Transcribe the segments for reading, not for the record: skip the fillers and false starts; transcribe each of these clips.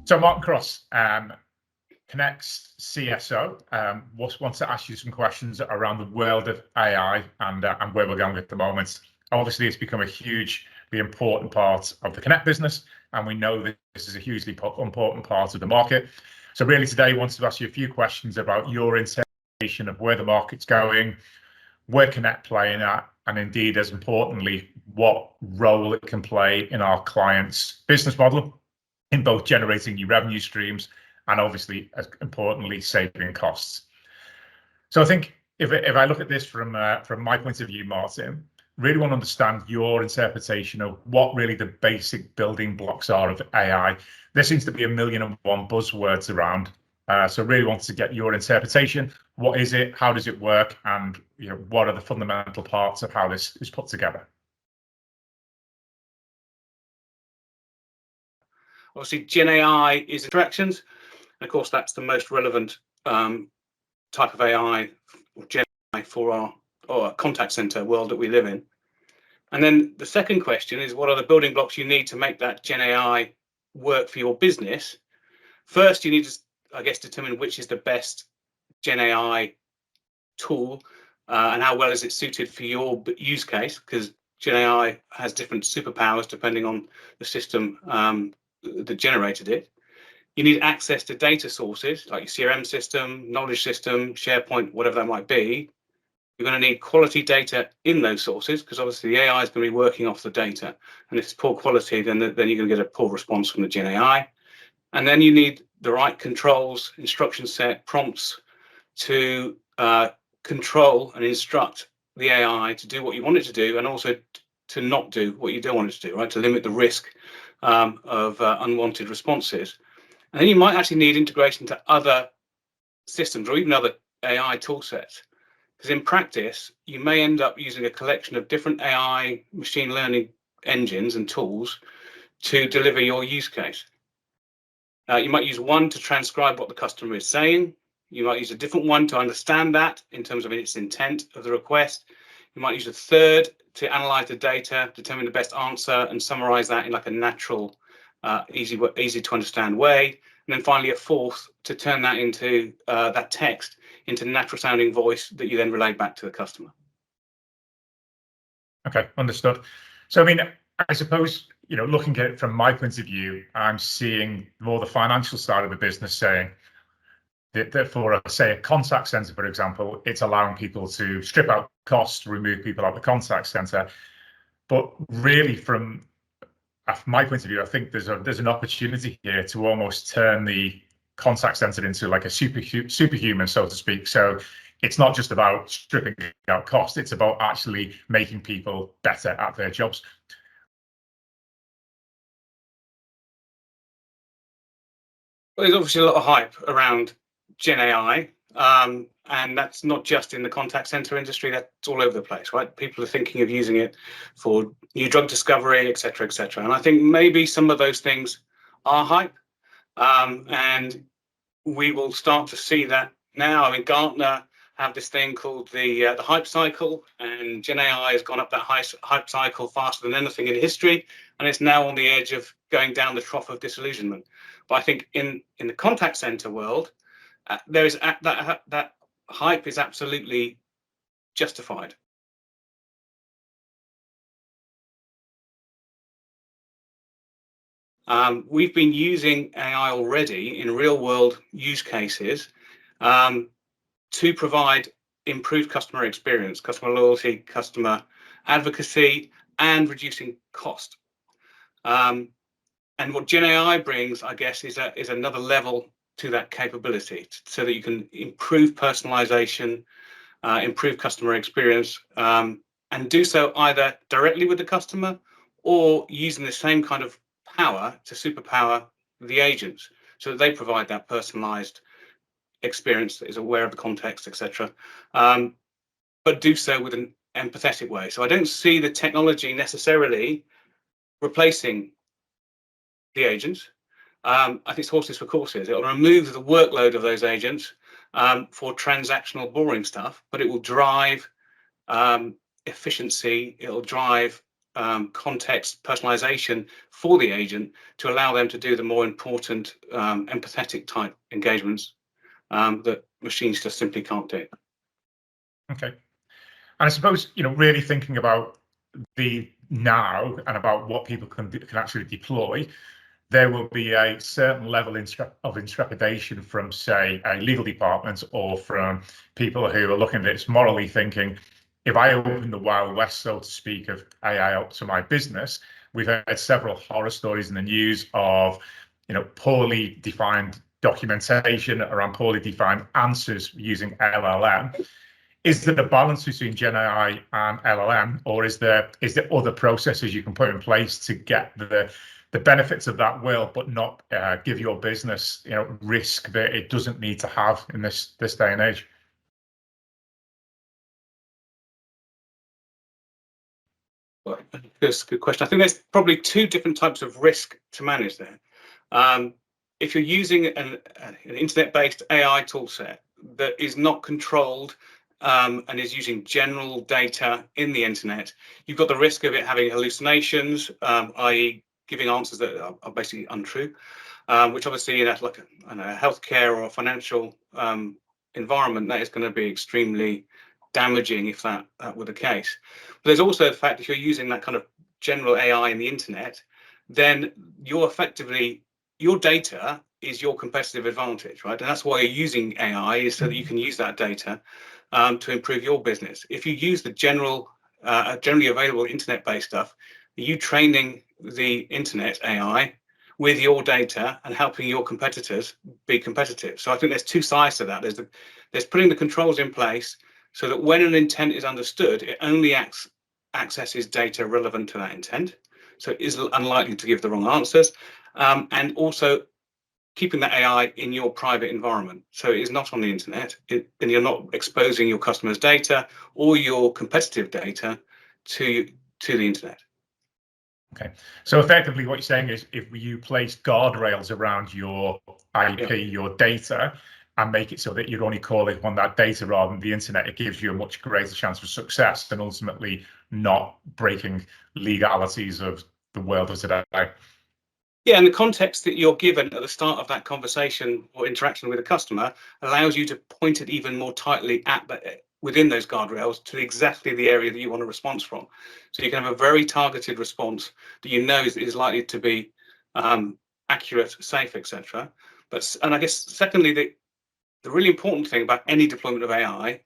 So Martin Cross, Connect's CSO, wants to ask you some questions around the world of AI and where we're going at the moment. Obviously, it's become a hugely important part of the Connect business, and we know that this is a hugely important part of the market. So really today, I wanted to ask you a few questions about your interpretation of where the market's going, where Connect playing at, and indeed, as importantly, what role it can play in our clients' business model in both generating new revenue streams and obviously, as importantly, saving costs. So I think if I look at this from my point of view, Martin, really want to understand your interpretation of what really the basic building blocks are of AI. There seems to be a million and one buzzwords around. So really want to get your interpretation. What is it? How does it work? And what are the fundamental parts of how this is put together? Obviously, Gen AI is interactions. And of course, that's the most relevant type of AI, or Gen AI, for our contact center world that we live in. And then the second question is, what are the building blocks you need to make that Gen AI work for your business? First, you need to, I guess, determine which is the best Gen AI tool and how well is it suited for your use case, because Gen AI has different superpowers depending on the system that generated it. You need access to data sources like your CRM system, knowledge system, SharePoint, whatever that might be. You're going to need quality data in those sources, because obviously the AI is going to be working off the data. And if it's poor quality, then you're going to get a poor response from the Gen AI. And then you need the right controls, instruction set, prompts to control and instruct the AI to do what you want it to do, and also to not do what you don't want it to do, right? To limit the risk of unwanted responses. And then you might actually need integration to other systems or even other AI tool sets. Because in practice, you may end up using a collection of different AI machine learning engines and tools to deliver your use case. You might use one to transcribe what the customer is saying. You might use a different one to understand that in terms of its intent of the request. You might use a third to analyze the data, determine the best answer, and summarize that in like a natural, easy to understand way. And then finally, a fourth to turn that into that text into natural sounding voice that you then relay back to the customer. Okay, understood. So, I mean, I suppose, looking at it from my point of view, I'm seeing more the financial side of the business saying that for, say, a contact center, for example, it's allowing people to strip out costs, remove people out of the contact center. But really, from my point of view, I think there's an opportunity here to almost turn the contact center into like a superhuman, so to speak. So it's not just about stripping out cost, it's about actually making people better at their jobs. Well, there's obviously a lot of hype around Gen AI, and that's not just in the contact center industry, that's all over the place, right? People are thinking of using it for new drug discovery, et cetera, et cetera. And I think maybe some of those things are hype, and we will start to see that now. I mean, Gartner have this thing called the hype cycle, and Gen AI has gone up that hype cycle faster than anything in history, and it's now on the edge of going down the trough of disillusionment. But I think in the contact center world, there is that hype is absolutely justified. We've been using AI already in real world use cases to provide improved customer experience, customer loyalty, customer advocacy, and reducing cost. And what Gen AI brings, I guess, is another level to that capability, so that you can improve personalization, improve customer experience, and do so either directly with the customer or using the same kind of power to superpower the agents, so that they provide that personalized experience that is aware of the context, etc., but do so with an empathetic way. So I don't see the technology necessarily replacing the agents. I think it's horses for courses. It will remove the workload of those agents for transactional, boring stuff, but it will drive efficiency. It will drive context personalization for the agent to allow them to do the more important empathetic type engagements that machines just simply can't do. Okay. And I suppose, really thinking about the now and about what people can actually deploy, there will be a certain level of intrepidation from, say, a legal department or from people who are looking at this morally thinking, if I open the Wild West, so to speak, of AI up to my business, we've had several horror stories in the news of, poorly defined documentation around poorly defined answers using LLM. Is there a balance between Gen AI and LLM, or is there other processes you can put in place to get the benefits of that will, but not give your business, risk that it doesn't need to have in this day and age? Well, that's a good question. I think there's probably two different types of risk to manage there. If you're using an internet-based AI toolset that is not controlled and is using general data in the internet, you've got the risk of it having hallucinations, i.e. giving answers that are basically untrue, which obviously in a healthcare or a financial environment, that is going to be extremely damaging if that were the case. But there's also the fact if you're using that kind of general AI in the internet, then you're effectively, your data is your competitive advantage, right? And that's why you're using AI, is so that you can use that data to improve your business. If you use the generally available internet-based stuff, you training the internet AI with your data and helping your competitors be competitive. So I think there's two sides to that. There's putting the controls in place so that when an intent is understood, it only accesses data relevant to that intent. So it is unlikely to give the wrong answers. And also keeping that AI in your private environment. So it is not on the internet, and you're not exposing your customers' data or your competitive data to the internet. Okay, so effectively what you're saying is if you place guardrails around your IP, your data, and make it so that you're only calling on that data rather than the internet, it gives you a much greater chance of success and ultimately not breaking legalities of the world of today. Yeah, and the context that you're given at the start of that conversation or interaction with a customer allows you to point it even more tightly at within those guardrails to exactly the area that you want a response from. So you can have a very targeted response that you know is likely to be accurate, safe, etc. And I guess secondly, the really important thing about any deployment of AI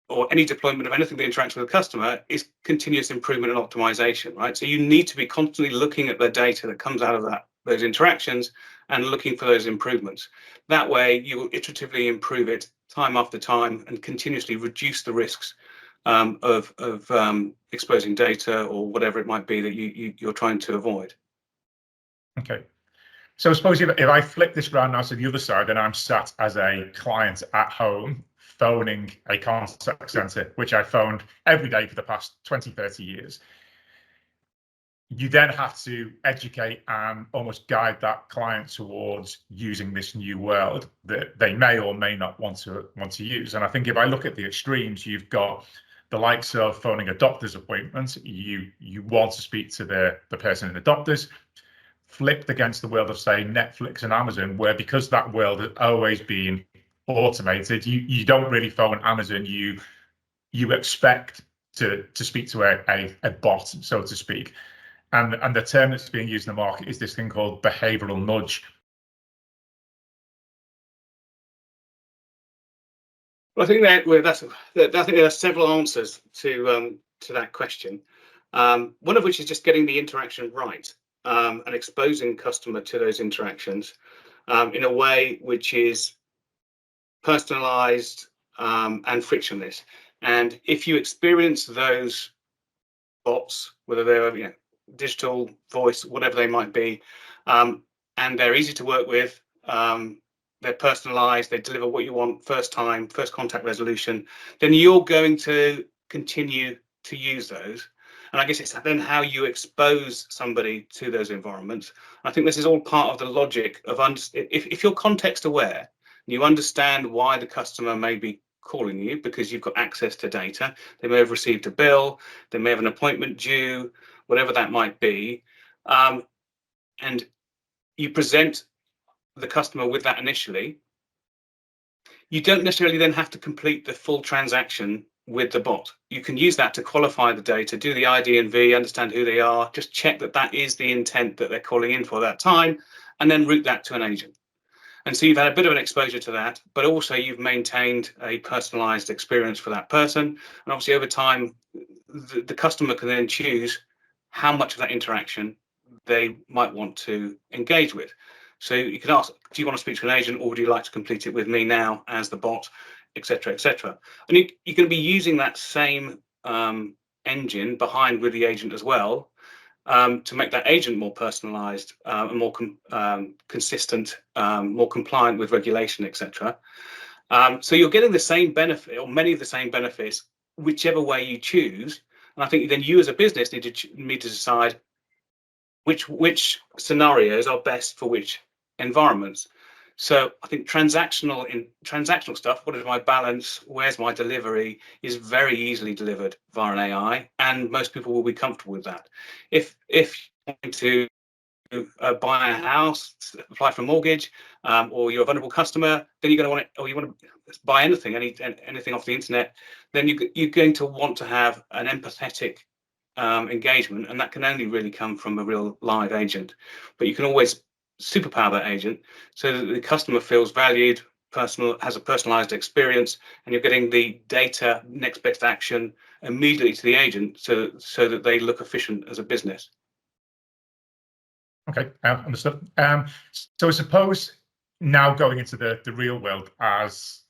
or any deployment of anything that interacts with a customer is continuous improvement and optimization, right? So you need to be constantly looking at the data that comes out of those interactions and looking for those improvements. That way you will iteratively improve it time after time and continuously reduce the risks of exposing data or whatever it might be that you're trying to avoid. Okay. So I suppose if I flip this around now to the other side, and I'm sat as a client at home phoning a contact center, which I phoned every day for the past 20, 30 years. You then have to educate and almost guide that client towards using this new world that they may or may not want to use. And I think if I look at the extremes, you've got the likes of phoning a doctor's appointment. You want to speak to the person in the doctor's, flipped against the world of, say, Netflix and Amazon, where because that world has always been automated, you don't really phone Amazon. You expect to speak to a bot, so to speak. And the term that's being used in the market is this thing called behavioral nudge. Well, I think I think there are several answers to that question. One of which is just getting the interaction right and exposing customer to those interactions in a way which is personalized and frictionless. And if you experience those bots, whether they're digital, voice, whatever they might be, and they're easy to work with, they're personalized, they deliver what you want first time, first contact resolution, then you're going to continue to use those. And I guess it's then how you expose somebody to those environments. I think this is all part of the logic of if you're context aware, you understand why the customer may be calling you because you've got access to data. They may have received a bill, they may have an appointment due, whatever that might be. And you present the customer with that initially. You don't necessarily then have to complete the full transaction with the bot. You can use that to qualify the data, do the ID and V, understand who they are, just check that that is the intent that they're calling in for that time, and then route that to an agent. And so you've had a bit of an exposure to that, but also you've maintained a personalized experience for that person. And obviously over time, the customer can then choose how much of that interaction they might want to engage with. So you can ask, do you want to speak to an agent, or would you like to complete it with me now as the bot, etc., etc. And you're going to be using that same engine behind with the agent as well, to make that agent more personalized and more consistent, more compliant with regulation, etc. So you're getting the same benefit, or many of the same benefits, whichever way you choose. And I think then you as a business need to decide which scenarios are best for which environments. So I think transactional stuff, what is my balance, where's my delivery, is very easily delivered via an AI, and most people will be comfortable with that. If you're going to buy a house, apply for a mortgage, or you're a vulnerable customer, then you're going to want it, or you want to buy anything off the internet, then you're going to want to have an empathetic engagement, and that can only really come from a real live agent. But you can always superpower that agent so that the customer feels valued, has a personalized experience, and you're getting the data next best action immediately to the agent, so that they look efficient as a business. Okay, understood. So I suppose now going into the real world as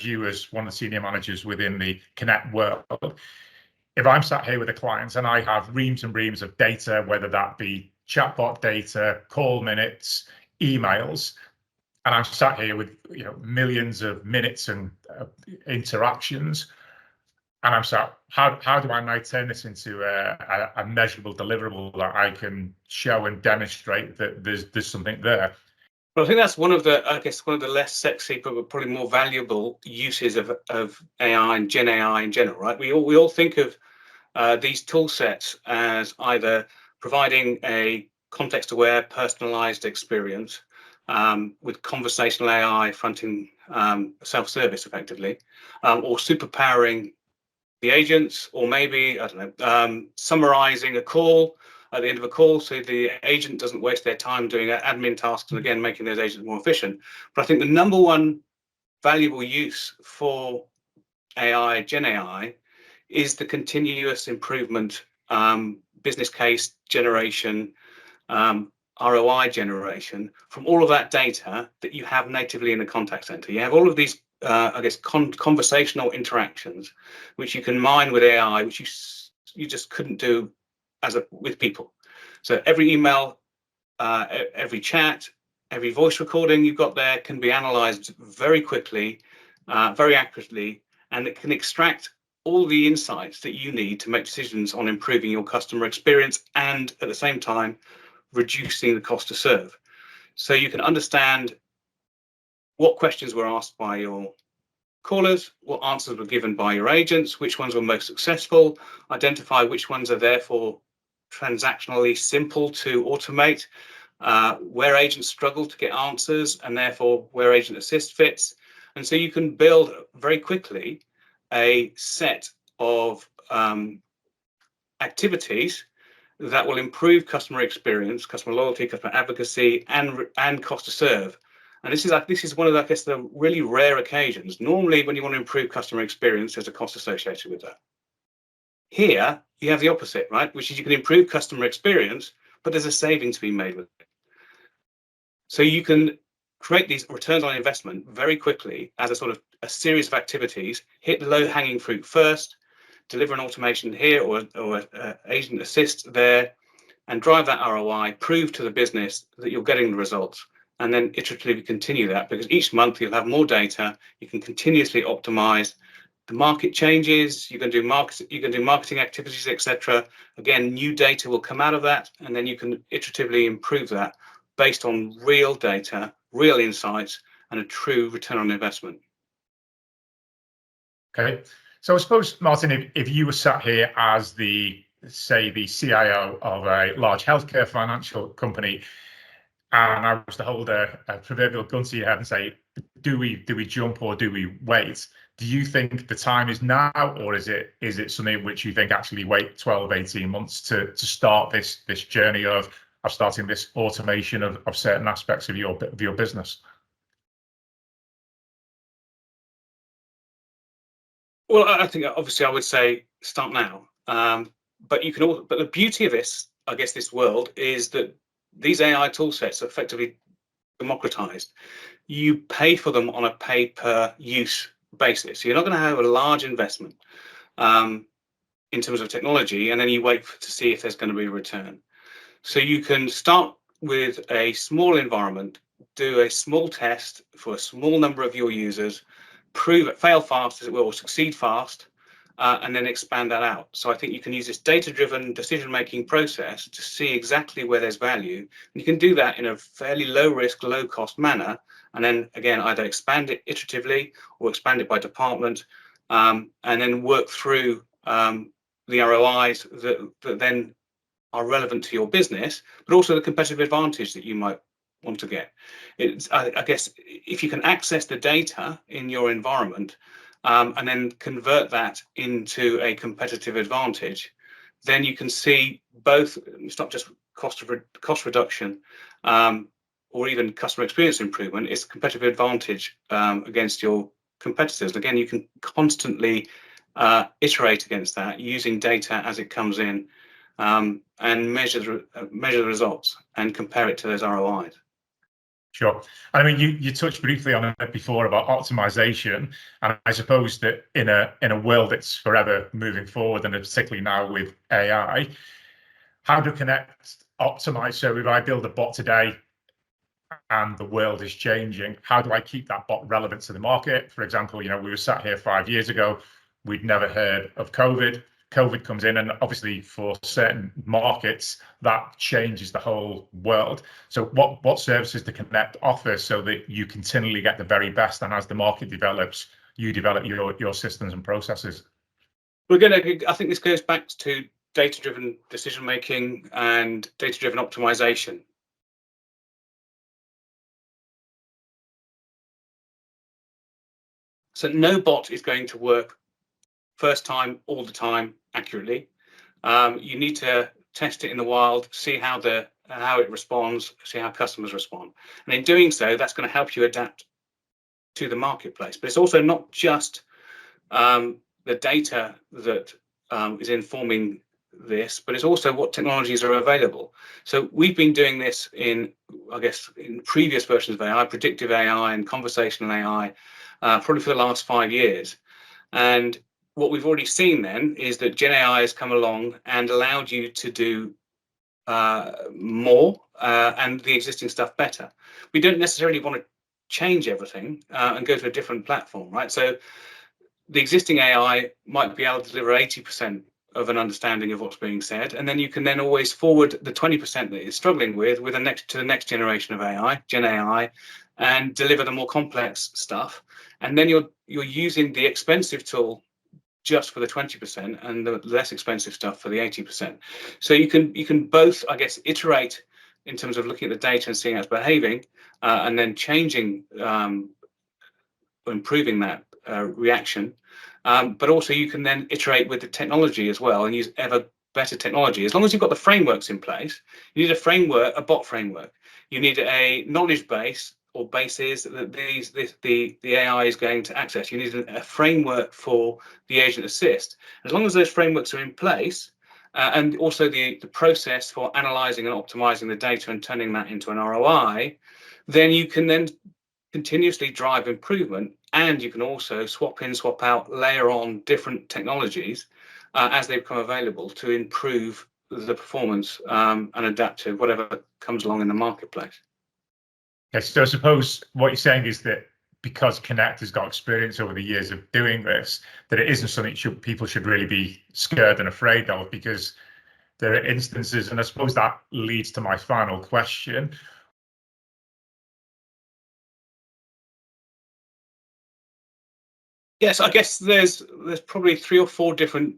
you as one of the senior managers within the Connect world, if I'm sat here with a client and I have reams and reams of data, whether that be chatbot data, call minutes, emails, and I'm sat here with millions of minutes and interactions, and I'm sat, how do I now turn this into a measurable deliverable that I can show and demonstrate that there's something there? Well, I think that's one of the less sexy but probably more valuable uses of AI and Gen AI in general, right? We all think of these tool sets as either providing a context-aware, personalized experience with conversational AI fronting self-service effectively, or superpowering the agents, or maybe, I don't know, summarizing a call at the end of a call so the agent doesn't waste their time doing admin tasks, and again, making those agents more efficient. But I think the number one valuable use for AI, Gen AI, is the continuous improvement, business case generation, ROI generation from all of that data that you have natively in the contact center. You have all of these, conversational interactions, which you can mine with AI, which you just couldn't do with people. So every email, every chat, every voice recording you've got there can be analyzed very quickly, very accurately, and it can extract all the insights that you need to make decisions on improving your customer experience, and at the same time reducing the cost to serve. So you can understand what questions were asked by your callers, what answers were given by your agents, which ones were most successful, identify which ones are therefore transactionally simple to automate, where agents struggle to get answers, and therefore where agent assist fits. And so you can build very quickly a set of activities that will improve customer experience, customer loyalty, customer advocacy, and cost to serve. And this is one of the, I guess, the really rare occasions. Normally, when you want to improve customer experience, there's a cost associated with that. Here, you have the opposite, right? Which is you can improve customer experience, but there's a saving to be made with it. So you can create these returns on investment very quickly as a series of activities, hit the low-hanging fruit first, deliver an automation here or agent assist there, and drive that ROI, prove to the business that you're getting the results, and then iteratively continue that, because each month you'll have more data, you can continuously optimize. The market changes, you can do marketing activities, etc. Again, new data will come out of that, and then you can iteratively improve that based on real data, real insights, and a true return on investment. Okay. So I suppose, Martin, if you were sat here as say the CIO of a large healthcare financial company, and I was to hold a proverbial gun to your head and say, do we jump or do we wait? Do you think the time is now, or is it something which you think actually wait 12, 18 months to start this journey of starting this automation of certain aspects of your business? Well, I think obviously I would say start now. But you can also, but the beauty of this, I guess, this world is that these AI tool sets are effectively democratized. You pay for them on a pay per use basis. So you're not going to have a large investment in terms of technology, and then you wait to see if there's going to be a return. So you can start with a small environment, do a small test for a small number of your users, prove it, fail fast as it will, or succeed fast, and then expand that out. So I think you can use this data-driven decision-making process to see exactly where there's value. And you can do that in a fairly low-risk, low-cost manner, and then again either expand it iteratively or expand it by department, and then work through the ROIs that then are relevant to your business, but also the competitive advantage that you might want to get. I guess if you can access the data in your environment and then convert that into a competitive advantage, then you can see both. It's not just cost reduction or even customer experience improvement. It's competitive advantage against your competitors. Again, you can constantly iterate against that using data as it comes in. And measure the results and compare it to those ROIs. Sure. I mean, you touched briefly on it before about optimization, and I suppose that in a world that's forever moving forward, and particularly now with AI, how do Connect optimize? So if I build a bot today and the world is changing, how do I keep that bot relevant to the market? For example, we were sat here 5 years ago, we'd never heard of COVID. COVID comes in, and obviously for certain markets, that changes the whole world. So what services do Connect offer so that you continually get the very best, and as the market develops, you develop your systems and processes? I think this goes back to data-driven decision-making and data-driven optimization. So no bot is going to work first time, all the time, accurately. You need to test it in the wild, see how it responds, see how customers respond. And in doing so, that's going to help you adapt to the marketplace. But it's also not just the data that is informing this, but it's also what technologies are available. So we've been doing this in previous versions of AI, predictive AI and conversational AI, probably for the last 5 years. And what we've already seen then is that Gen AI has come along and allowed you to do more and the existing stuff better. We don't necessarily want to change everything and go to a different platform, right? So the existing AI might be able to deliver 80% of an understanding of what's being said, and then you can then always forward the 20% that is struggling with to the next generation of AI, Gen AI, and deliver the more complex stuff. And then you're using the expensive tool just for the 20% and the less expensive stuff for the 80%. So you can both, I guess, iterate in terms of looking at the data and seeing how it's behaving, and then changing, improving that reaction. But also you can then iterate with the technology as well and use ever better technology. As long as you've got the frameworks in place, you need a bot framework. You need a knowledge base or bases that the AI is going to access. You need a framework for the agent assist. As long as those frameworks are in place, and also the process for analyzing and optimizing the data and turning that into an ROI, then you can then continuously drive improvement, and you can also swap in, swap out, layer on different technologies as they become available to improve the performance and adapt to whatever comes along in the marketplace. Okay, so I suppose what you're saying is that because Connect has got experience over the years of doing this, that it isn't something people should really be scared and afraid of, because there are instances, and I suppose that leads to my final question. Yes, I guess there's probably 3 or 4 different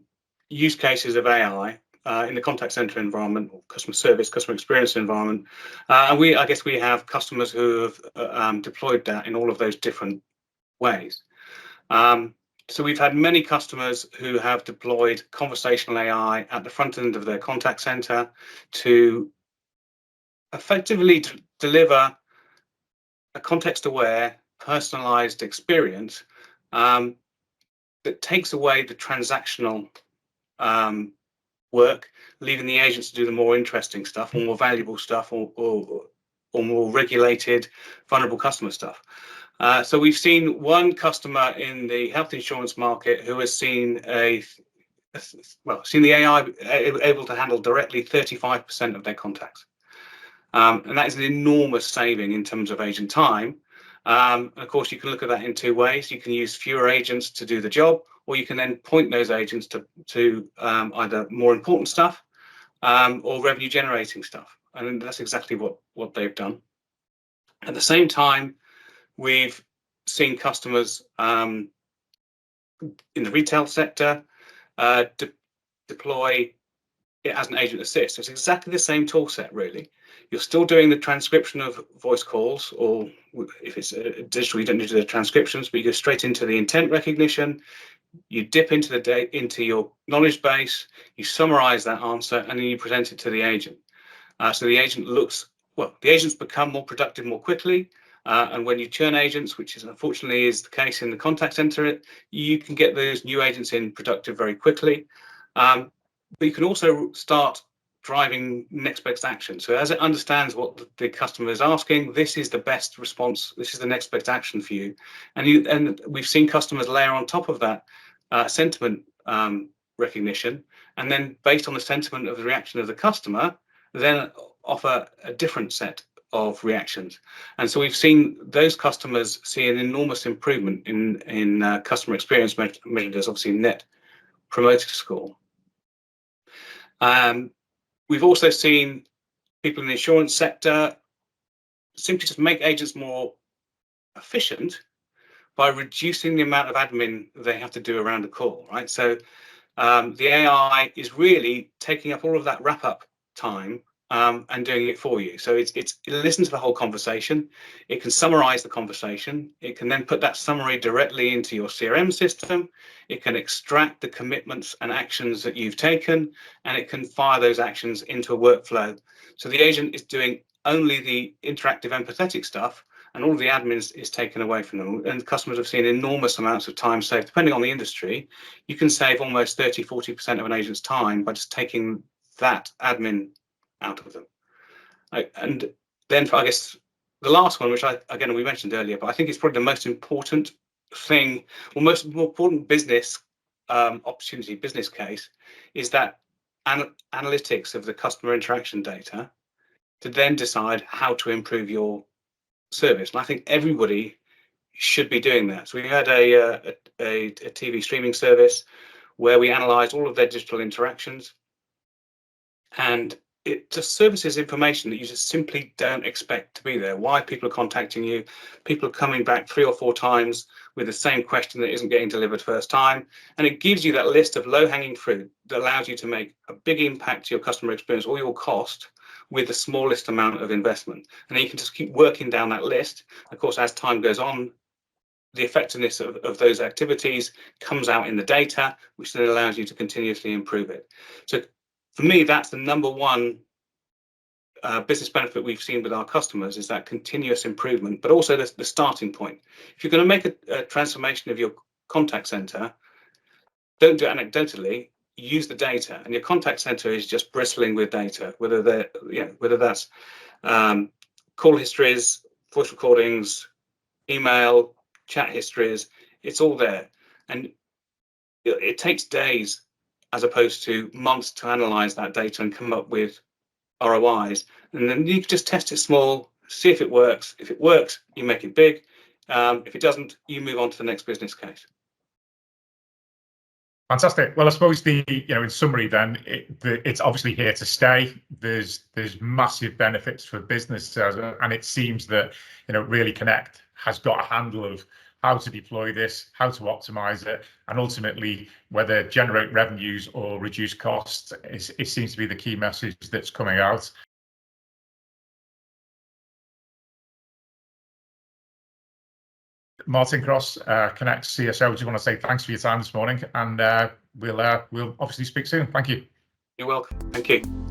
use cases of AI in the contact center environment, or customer service, customer experience environment. And I guess we have customers who have deployed that in all of those different ways. So we've had many customers who have deployed conversational AI at the front end of their contact center to effectively deliver a context-aware, personalized experience that takes away the transactional work, leaving the agents to do the more interesting stuff, or more valuable stuff, or more regulated, vulnerable customer stuff. So we've seen one customer in the health insurance market who has seen the AI able to handle directly 35% of their contacts. And that is an enormous saving in terms of agent time. And of course, you can look at that in 2 ways. You can use fewer agents to do the job, or you can then point those agents to either more important stuff or revenue generating stuff. And that's exactly what they've done. At the same time, we've seen customers in the retail sector deploy it as an agent assist. It's exactly the same tool set, really. You're still doing the transcription of voice calls, or if it's digital, you don't need to do the transcriptions, but you go straight into the intent recognition. You dip into your knowledge base, you summarize that answer, and then you present it to the agent. So the agents become more productive more quickly. And when you churn agents, which is unfortunately is the case in the contact center, you can get those new agents in productive very quickly. But you can also start driving next best action. So as it understands what the customer is asking, this is the best response. This is the next best action for you. And we've seen customers layer on top of that sentiment recognition, and then based on the sentiment of the reaction of the customer, then offer a different set of reactions. And so we've seen those customers see an enormous improvement in customer experience measured as obviously net promoter score. We've also seen people in the insurance sector simply just make agents more efficient by reducing the amount of admin they have to do around a call, right? So the AI is really taking up all of that wrap-up time and doing it for you. So it listens to the whole conversation. It can summarize the conversation. It can then put that summary directly into your CRM system. It can extract the commitments and actions that you've taken, and it can fire those actions into a workflow. So the agent is doing only the interactive, empathetic stuff, and all of the admin is taken away from them. And customers have seen enormous amounts of time saved. Depending on the industry, you can save almost 30–40% of an agent's time by just taking that admin out of them. And then I guess the last one, which we mentioned earlier, but I think it's probably the most important thing, or most important business opportunity, business case, is that analytics of the customer interaction data to then decide how to improve your service. And I think everybody should be doing that. So we had a TV streaming service where we analysed all of their digital interactions, and it just surfaces information that you just simply don't expect to be there. Why people are contacting you, people are coming back 3 or 4 times with the same question that isn't getting delivered first time. And it gives you that list of low-hanging fruit that allows you to make a big impact to your customer experience or your cost with the smallest amount of investment. And then you can just keep working down that list. Of course, as time goes on, the effectiveness of those activities comes out in the data, which then allows you to continuously improve it. So for me, that's the number one business benefit we've seen with our customers, is that continuous improvement, but also the starting point. If you're going to make a transformation of your contact center, don't do it anecdotally. Use the data, and your contact center is just bristling with data, whether that's call histories, voice recordings, email, chat histories. It's all there, and it takes days as opposed to months to analyze that data and come up with ROIs. And then you can just test it small, see if it works. If it works, you make it big. If it doesn't, you move on to the next business case. Fantastic. Well, I suppose in summary, then it's obviously here to stay. There's massive benefits for businesses, and it seems that really Connect has got a handle of how to deploy this, how to optimize it, and ultimately whether generate revenues or reduce costs. It seems to be the key message that's coming out. Martin Cross, Connect CSO, just want to say thanks for your time this morning, and we'll obviously speak soon. Thank you. You're welcome. Thank you.